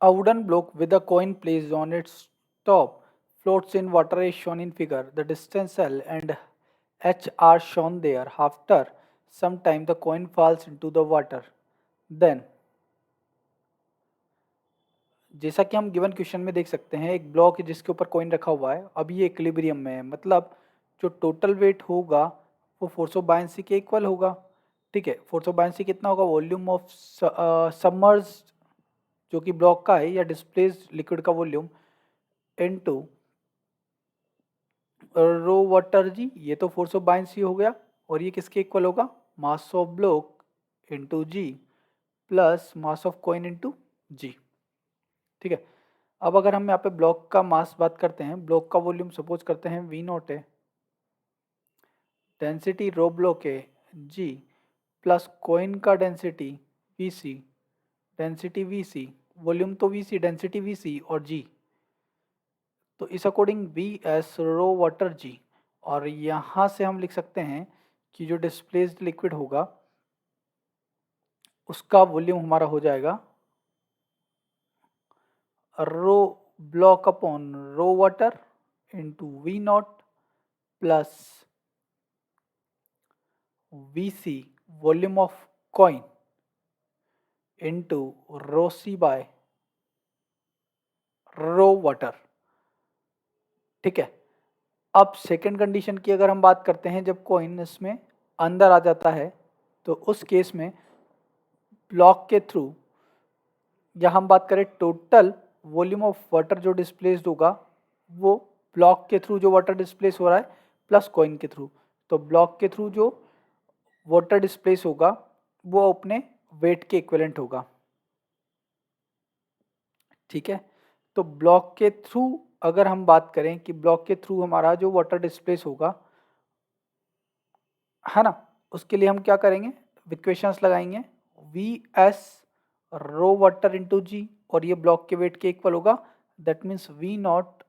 A wooden block with a coin placed on its top floats in water as shown in figure. The distance L and H are shown there. After some time the coin falls into the water. Then जैसा कि हम given question में देख सकते हैं, एक block है जिसके ऊपर कॉइन रखा हुआ है। अभी ये इक्विलिब्रियम में है, मतलब जो टोटल वेट होगा वो फोर्स ऑफ बायंसी के इक्वल होगा। ठीक है, फोर्स ऑफ बायंसी कितना होगा? वॉल्यूम ऑफ सबमर्ज जो कि ब्लॉक का है या डिस्प्लेस्ड लिक्विड का वॉल्यूम इनटू रो वाटर जी, ये तो फोर्स ऑफ बायंसी हो गया। और ये किसके इक्वल होगा? Mass of block into g plus mass of coin into g. ठीक है, अब अगर हम यहाँ पे ब्लॉक का मास बात करते हैं, ब्लॉक का वॉल्यूम सपोज करते हैं वी नॉट है, डेंसिटी रो ब्लॉक है जी प्लस कॉइन का density V C, density V C, volume तो V C, density V C और जी। तो इस according V S rho water G, और यहाँ से हम लिख सकते हैं कि जो डिस्प्लेस्ड लिक्विड होगा उसका वॉल्यूम हमारा हो जाएगा rho block upon rho water into v nought plus Vc volume of coin into rho c by rho water. ठीक है, अब सेकंड कंडीशन की अगर हम बात करते हैं, जब कॉइन इसमें अंदर आ जाता है तो उस केस में ब्लॉक के थ्रू, या हम बात करें टोटल वॉल्यूम ऑफ वाटर जो डिस्प्लेस्ड होगा वो ब्लॉक के थ्रू जो वाटर डिस्प्लेस हो रहा है प्लस कॉइन के थ्रू, तो ब्लॉक के थ्रू जो वाटर डिस्प्लेस होगा वो अपने वेट के इक्विवेलेंट होगा। ठीक है, तो ब्लॉक के थ्रू अगर हम बात करें कि ब्लॉक के थ्रू हमारा जो वाटर डिस्प्लेस होगा, है ना, उसके लिए हम क्या करेंगे? इक्वेशंस लगाएंगे v S rho water into g, और ये ब्लॉक के वेट के इक्वल होगा, that means v nought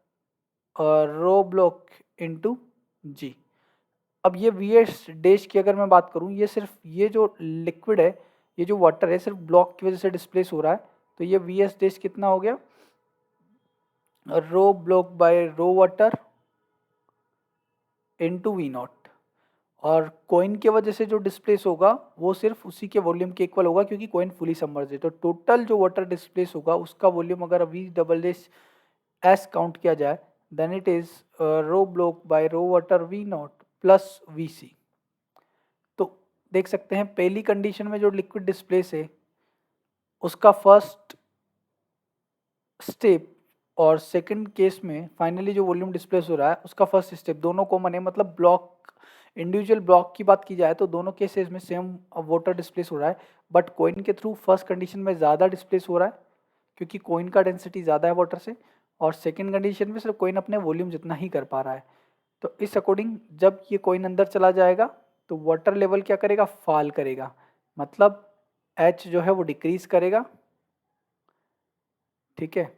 rho block into g. अब ये वी एस डैश की अगर मैं बात करूं, ये सिर्फ ये जो लिक्विड है, ये जो वाटर है, सिर्फ ब्लॉक की वजह से डिस्प्लेस हो रहा है, तो ये वी एस डैश कितना हो गया? Rho block by rho water into v nought, और कॉइन के वजह से जो डिस्प्लेस होगा वो सिर्फ उसी के वॉल्यूम के इक्वल होगा क्योंकि कॉइन फुली सबमर्ज है। तो टोटल जो वाटर डिस्प्लेस होगा उसका वॉल्यूम अगर v double dash s count किया जाए, then it is rho block by rho water v nought plus v c. तो देख सकते हैं पहली कंडीशन में जो लिक्विड डिस्प्लेस है उसका फर्स्ट स्टेप, और सेकंड केस में फाइनली जो वॉल्यूम डिस्प्लेस हो रहा है उसका फर्स्ट स्टेप, दोनों कॉमन है। मतलब ब्लॉक, इंडिविजुअल ब्लॉक की बात की जाए तो दोनों केसेस में सेम वाटर डिस्प्लेस हो रहा है, बट कॉइन के थ्रू फर्स्ट कंडीशन में ज़्यादा डिस्प्लेस हो रहा है क्योंकि कॉइन का डेंसिटी ज़्यादा है वाटर से, और सेकंड कंडीशन में सिर्फ कॉइन अपने वॉल्यूम जितना ही कर पा रहा है। तो इस अकॉर्डिंग जब ये कॉइन अंदर चला जाएगा तो वाटर लेवल क्या करेगा? फॉल करेगा, मतलब एच जो है वो डिक्रीज करेगा। ठीक है,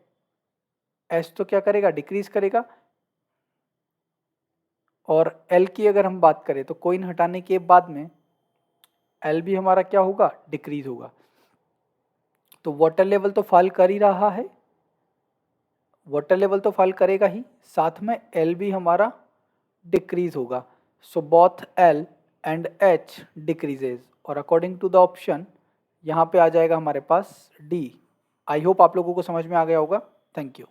एच तो क्या करेगा? डिक्रीज करेगा। और एल की अगर हम बात करें तो कॉइन हटाने के बाद में एल भी हमारा क्या होगा? डिक्रीज होगा। तो वाटर लेवल तो फॉल कर ही रहा है, वाटर लेवल तो फॉल करेगा ही, साथ में एल भी हमारा डिक्रीज होगा। So both L and H decreases, और अकॉर्डिंग टू द ऑप्शन यहाँ पे आ जाएगा हमारे पास डी। आई होप आप लोगों को समझ में आ गया होगा। Thank you.